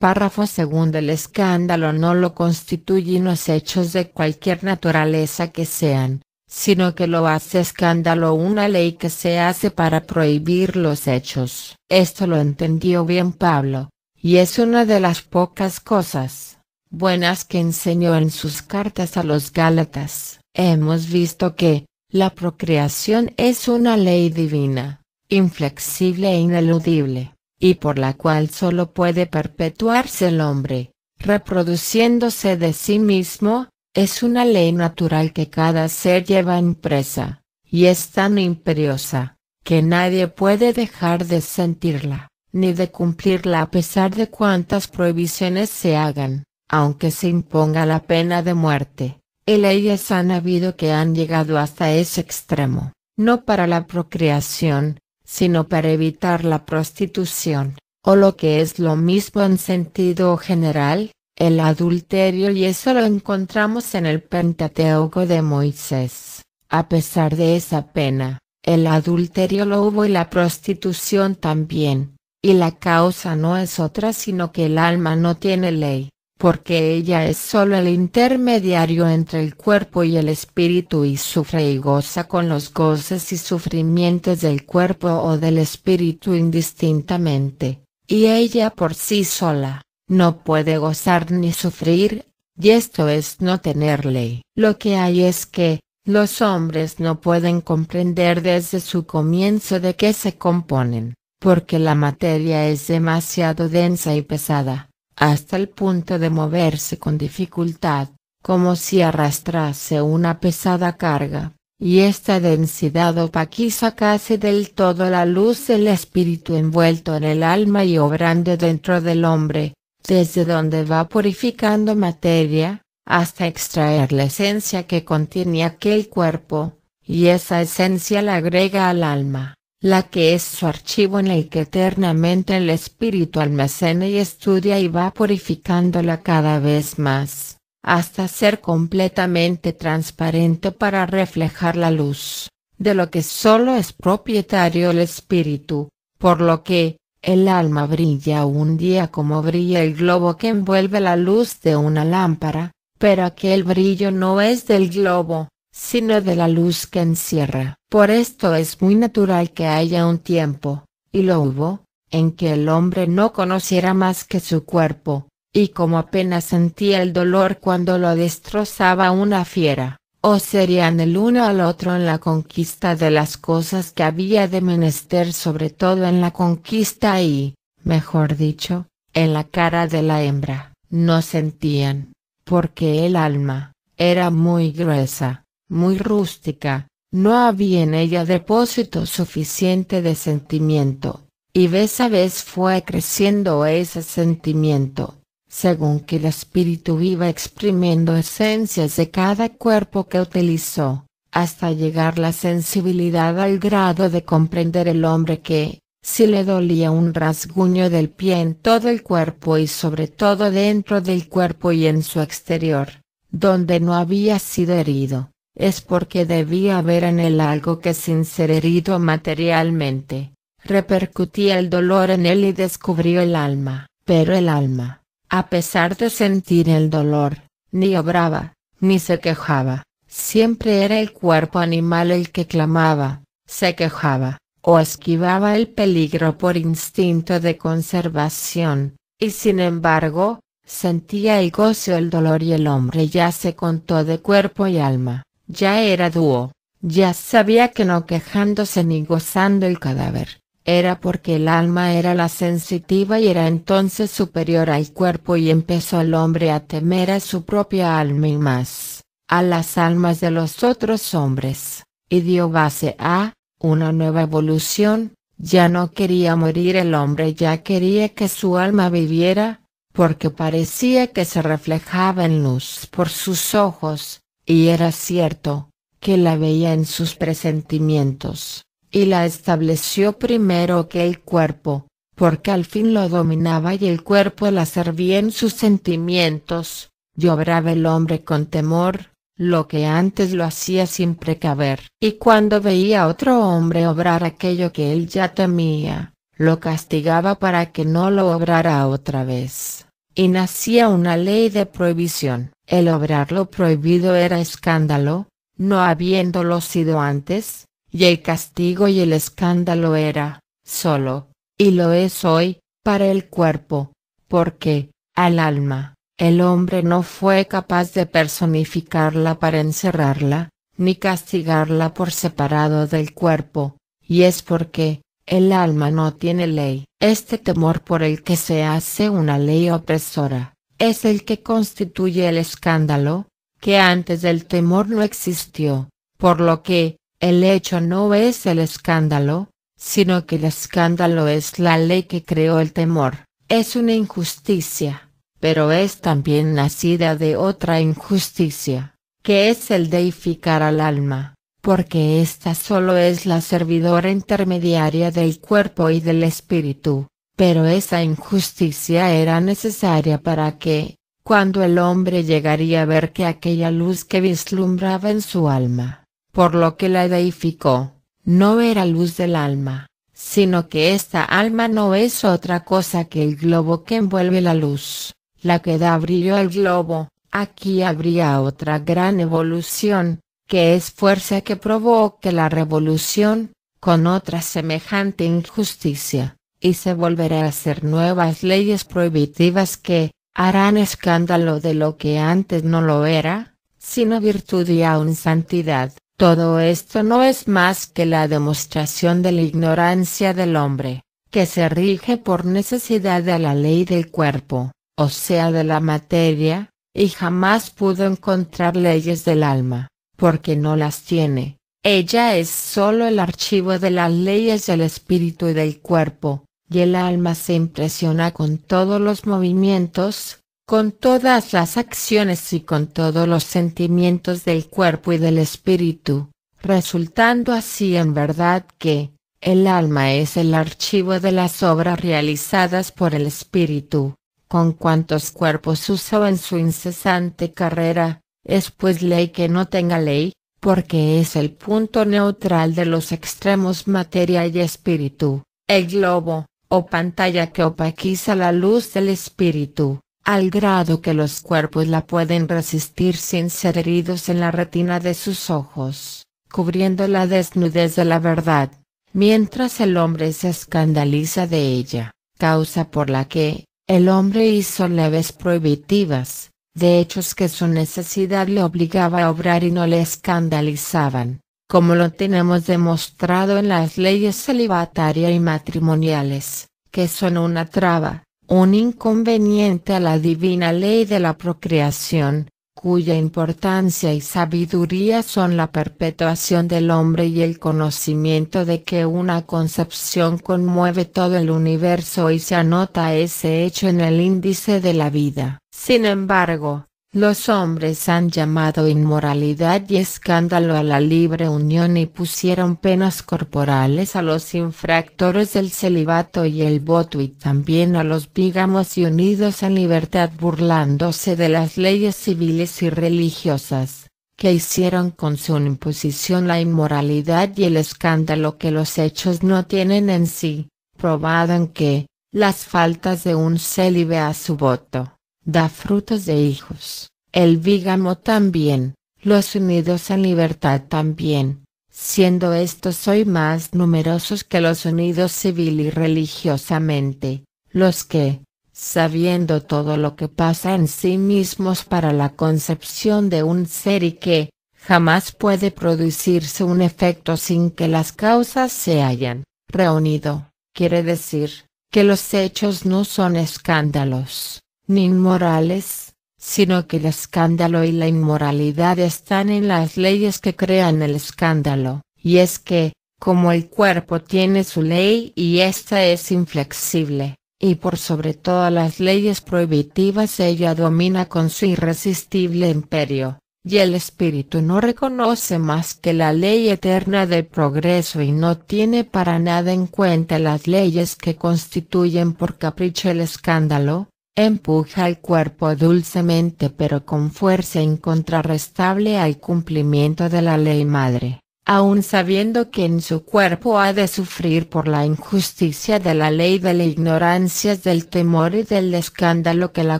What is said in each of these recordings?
Párrafo segundo. El escándalo no lo constituyen los hechos de cualquier naturaleza que sean, sino que lo hace escándalo una ley que se hace para prohibir los hechos. Esto lo entendió bien Pablo, y es una de las pocas cosas buenas que enseñó en sus cartas a los Gálatas. Hemos visto que la procreación es una ley divina, inflexible e ineludible, y por la cual solo puede perpetuarse el hombre, reproduciéndose de sí mismo. Es una ley natural que cada ser lleva impresa, y es tan imperiosa, que nadie puede dejar de sentirla, ni de cumplirla a pesar de cuantas prohibiciones se hagan, aunque se imponga la pena de muerte. Y leyes han habido que han llegado hasta ese extremo, no para la procreación, sino para evitar la prostitución, o lo que es lo mismo en sentido general, el adulterio, y eso lo encontramos en el Pentateuco de Moisés. A pesar de esa pena, el adulterio lo hubo y la prostitución también, y la causa no es otra sino que el alma no tiene ley, porque ella es solo el intermediario entre el cuerpo y el espíritu y sufre y goza con los goces y sufrimientos del cuerpo o del espíritu indistintamente, y ella por sí sola no puede gozar ni sufrir, y esto es no tener ley. Lo que hay es que los hombres no pueden comprender desde su comienzo de qué se componen, porque la materia es demasiado densa y pesada, hasta el punto de moverse con dificultad, como si arrastrase una pesada carga, y esta densidad opaquiza casi del todo la luz del espíritu envuelto en el alma y obrando dentro del hombre, desde donde va purificando materia, hasta extraer la esencia que contiene aquel cuerpo, y esa esencia la agrega al alma, la que es su archivo en el que eternamente el espíritu almacena y estudia y va purificándola cada vez más, hasta ser completamente transparente para reflejar la luz, de lo que solo es propietario el espíritu, por lo que el alma brilla un día como brilla el globo que envuelve la luz de una lámpara, pero aquel brillo no es del globo, sino de la luz que encierra. Por esto es muy natural que haya un tiempo, y lo hubo, en que el hombre no conociera más que su cuerpo, y como apenas sentía el dolor cuando lo destrozaba una fiera, o serían el uno al otro en la conquista de las cosas que había de menester, sobre todo en la conquista y, mejor dicho, en la cara de la hembra, no sentían, porque el alma era muy gruesa, muy rústica, no había en ella depósito suficiente de sentimiento, y vez a vez fue creciendo ese sentimiento, según que el espíritu iba exprimiendo esencias de cada cuerpo que utilizó, hasta llegar la sensibilidad al grado de comprender el hombre que, si le dolía un rasguño del pie en todo el cuerpo y sobre todo dentro del cuerpo y en su exterior, donde no había sido herido, es porque debía haber en él algo que sin ser herido materialmente, repercutía el dolor en él y descubrió el alma. Pero el alma, a pesar de sentir el dolor, ni obraba, ni se quejaba, siempre era el cuerpo animal el que clamaba, se quejaba, o esquivaba el peligro por instinto de conservación, y sin embargo, sentía el gozo, el dolor, y el hombre ya se contó de cuerpo y alma, ya era dúo, ya sabía que no quejándose ni gozando el cadáver, era porque el alma era la sensitiva y era entonces superior al cuerpo, y empezó el hombre a temer a su propia alma y más, a las almas de los otros hombres, y dio base a una nueva evolución. Ya no quería morir el hombre, ya quería que su alma viviera, porque parecía que se reflejaba en luz por sus ojos, y era cierto, que la veía en sus presentimientos, y la estableció primero que el cuerpo, porque al fin lo dominaba y el cuerpo la servía en sus sentimientos, y obraba el hombre con temor, lo que antes lo hacía sin precaver. Y cuando veía a otro hombre obrar aquello que él ya temía, lo castigaba para que no lo obrara otra vez. y nacía una ley de prohibición. El obrar lo prohibido era escándalo, no habiéndolo sido antes, y el castigo y el escándalo era, solo, y lo es hoy, para el cuerpo, porque, al alma, el hombre no fue capaz de personificarla para encerrarla, ni castigarla por separado del cuerpo, y es porque, el alma no tiene ley. Este temor por el que se hace una ley opresora, es el que constituye el escándalo, que antes del temor no existió, por lo que, el hecho no es el escándalo, sino que el escándalo es la ley que creó el temor. Es una injusticia, pero es también nacida de otra injusticia, que es el deificar al alma, porque ésta solo es la servidora intermediaria del cuerpo y del espíritu, pero esa injusticia era necesaria para que, cuando el hombre llegaría a ver que aquella luz que vislumbraba en su alma, por lo que la deificó, no era luz del alma, sino que esta alma no es otra cosa que el globo que envuelve la luz, la que da brillo al globo. Aquí habría otra gran evolución, que es fuerza que provoque la revolución, con otra semejante injusticia, y se volverá a hacer nuevas leyes prohibitivas que, harán escándalo de lo que antes no lo era, sino virtud y aun santidad. Todo esto no es más que la demostración de la ignorancia del hombre, que se rige por necesidad de la ley del cuerpo, o sea de la materia, y jamás pudo encontrar leyes del alma, porque no las tiene. Ella es solo el archivo de las leyes del espíritu y del cuerpo, y el alma se impresiona con todos los movimientos, con todas las acciones y con todos los sentimientos del cuerpo y del espíritu, resultando así en verdad que, el alma es el archivo de las obras realizadas por el espíritu, con cuantos cuerpos usó en su incesante carrera. Es pues ley que no tenga ley, porque es el punto neutral de los extremos materia y espíritu, el globo, o pantalla que opaquiza la luz del espíritu, al grado que los cuerpos la pueden resistir sin ser heridos en la retina de sus ojos, cubriendo la desnudez de la verdad, mientras el hombre se escandaliza de ella, causa por la que, el hombre hizo leves prohibitivas, de hechos que su necesidad le obligaba a obrar y no le escandalizaban, como lo tenemos demostrado en las leyes celibataria y matrimoniales, que son una traba, un inconveniente a la divina ley de la procreación, cuya importancia y sabiduría son la perpetuación del hombre y el conocimiento de que una concepción conmueve todo el universo y se anota ese hecho en el índice de la vida. Sin embargo, los hombres han llamado inmoralidad y escándalo a la libre unión y pusieron penas corporales a los infractores del celibato y el voto y también a los bígamos y unidos en libertad burlándose de las leyes civiles y religiosas, que hicieron con su imposición la inmoralidad y el escándalo que los hechos no tienen en sí, probado en que, las faltas de un célibe a su voto da frutos de hijos, el bígamo también, los unidos en libertad también, siendo estos hoy más numerosos que los unidos civil y religiosamente, los que, sabiendo todo lo que pasa en sí mismos para la concepción de un ser y que, jamás puede producirse un efecto sin que las causas se hayan reunido, quiere decir, que los hechos no son escándalos ni inmorales, sino que el escándalo y la inmoralidad están en las leyes que crean el escándalo, y es que, como el cuerpo tiene su ley y ésta es inflexible, y por sobre todas las leyes prohibitivas ella domina con su irresistible imperio, y el espíritu no reconoce más que la ley eterna del progreso y no tiene para nada en cuenta las leyes que constituyen por capricho el escándalo, empuja al cuerpo dulcemente pero con fuerza incontrarrestable al cumplimiento de la ley madre, aun sabiendo que en su cuerpo ha de sufrir por la injusticia de la ley, de la ignorancia, del temor y del escándalo que la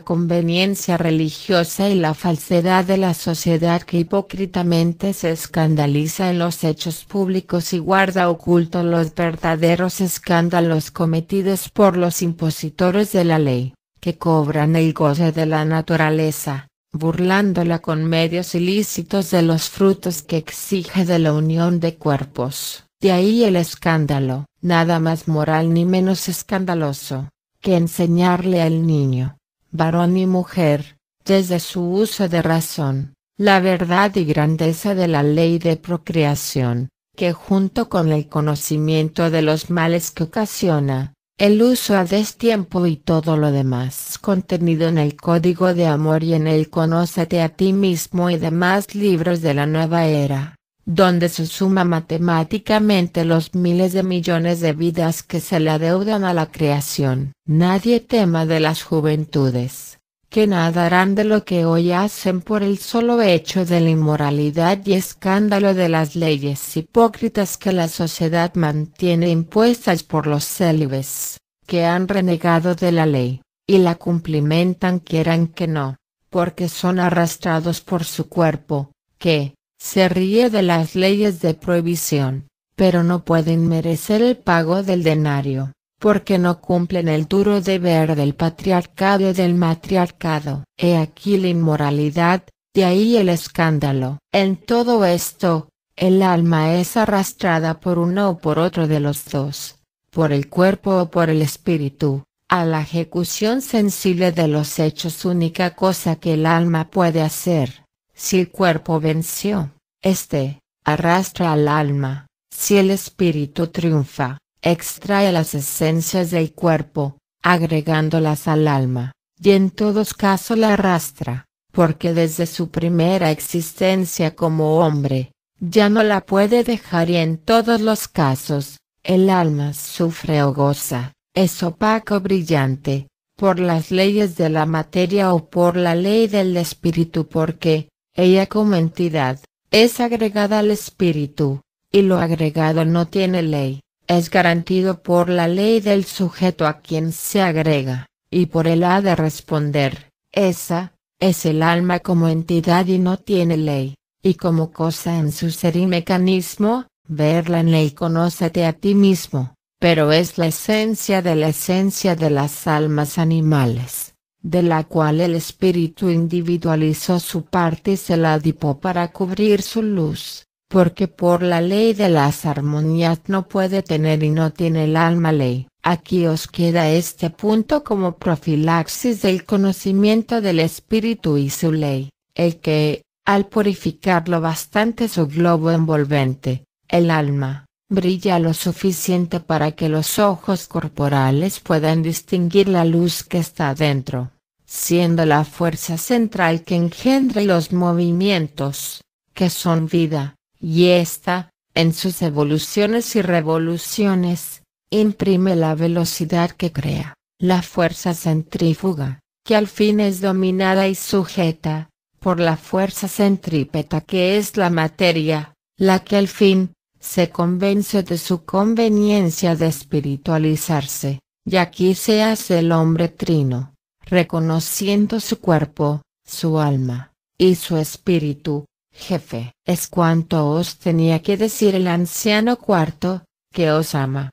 conveniencia religiosa y la falsedad de la sociedad que hipócritamente se escandaliza en los hechos públicos y guarda ocultos los verdaderos escándalos cometidos por los impositores de la ley, que cobran el goce de la naturaleza, burlándola con medios ilícitos de los frutos que exige de la unión de cuerpos. De ahí el escándalo, nada más moral ni menos escandaloso, que enseñarle al niño, varón y mujer, desde su uso de razón, la verdad y grandeza de la ley de procreación, que junto con el conocimiento de los males que ocasiona, el uso a destiempo y todo lo demás contenido en el Código de Amor y en el Conócete a ti mismo y demás libros de la nueva era, donde se suma matemáticamente los miles de millones de vidas que se le adeudan a la creación. Nadie tema de las juventudes, que nada harán de lo que hoy hacen por el solo hecho de la inmoralidad y escándalo de las leyes hipócritas que la sociedad mantiene impuestas por los célibes, que han renegado de la ley, y la cumplimentan quieran que no, porque son arrastrados por su cuerpo, que se ríe de las leyes de prohibición, pero no pueden merecer el pago del denario, porque no cumplen el duro deber del patriarcado y del matriarcado. He aquí la inmoralidad, de ahí el escándalo. En todo esto, el alma es arrastrada por uno o por otro de los dos, por el cuerpo o por el espíritu, a la ejecución sensible de los hechos, única cosa que el alma puede hacer. Si el cuerpo venció, este arrastra al alma; si el espíritu triunfa, extrae las esencias del cuerpo, agregándolas al alma, y en todos casos la arrastra, porque desde su primera existencia como hombre, ya no la puede dejar, y en todos los casos, el alma sufre o goza, es opaca o brillante, por las leyes de la materia o por la ley del espíritu, porque ella como entidad, es agregada al espíritu, y lo agregado no tiene ley. Es garantido por la ley del sujeto a quien se agrega, y por él ha de responder. Esa es el alma como entidad y no tiene ley, y como cosa en su ser y mecanismo, verla en ley. Conócete a ti mismo, pero es la esencia de las almas animales, de la cual el espíritu individualizó su parte y se la dipó para cubrir su luz. Porque por la ley de las armonías no puede tener y no tiene el alma ley. Aquí os queda este punto como profilaxis del conocimiento del espíritu y su ley, el que, al purificarlo bastante su globo envolvente, el alma, brilla lo suficiente para que los ojos corporales puedan distinguir la luz que está dentro, siendo la fuerza central que engendra los movimientos, que son vida. Y ésta, en sus evoluciones y revoluciones, imprime la velocidad que crea, la fuerza centrífuga, que al fin es dominada y sujeta, por la fuerza centrípeta que es la materia, la que al fin, se convence de su conveniencia de espiritualizarse, y aquí se hace el hombre trino, reconociendo su cuerpo, su alma, y su espíritu, jefe. Es cuanto os tenía que decir el anciano cuarto, que os ama.